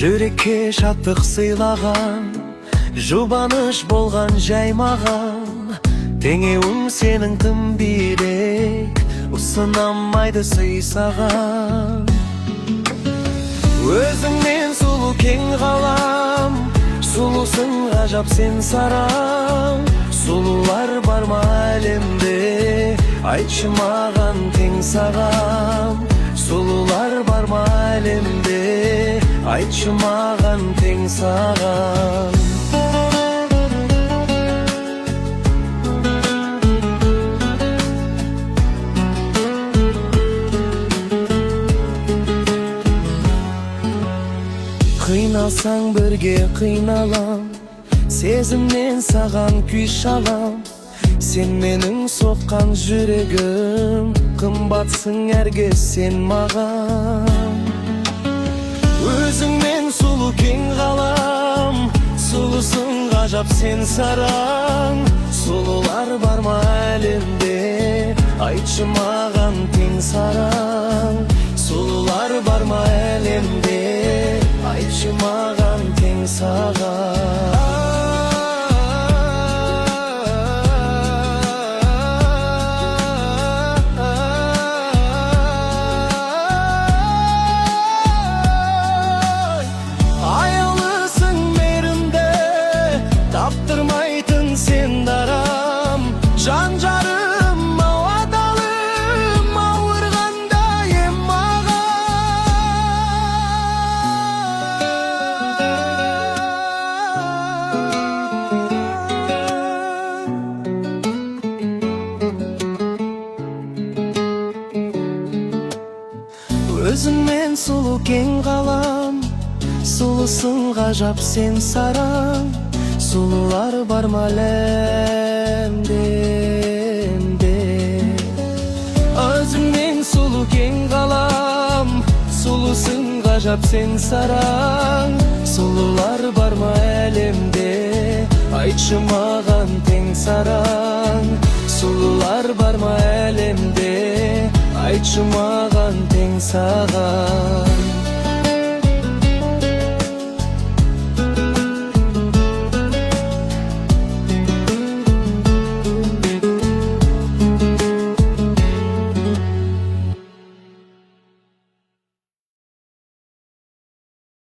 Жүрекке шаттық сыйлаған, жұбаныш болған жаймаған, теңеуім сенің тым бирек, ұсынамайды сый саған. Өзіңмен сұлу кең ғалам, сұлусың ғажап сен сарам. Сұлулар бар ма әлемде, айтшы маған тең саған. Сұлулар бар ма әлемде, айтшы маған тең саған. Қиналсаң бірге қиналам, сезімнен саған күй шалам. Сен менің соққан жүрегім, қымбатсың әрге сен маған. Өзіңмен сұлу кең ғалам, сұлусың ғажап сен сарам. Сұлулар бар ма әлемде, айтшы маған тең сарам. Сұлулар бар ма әлемде, айтшы маған тең саған. Аяулысың мейірімді, таптырмайтын сен дарам. Жан жарым, ауадалым, ауырғанда ем маған. Өзіңмен сұлу кең ғалам, сұлусың ғажап сен сарам. Сұлулар бар ма әлемде. Өзіңмен сұлу кең ғалам, сұлусың ғажап сен сарам. Сұлулар бар ма әлемде, айтшы маған тең сарам. Сұлулар бар ма әлемде, айтшы маған тең саған.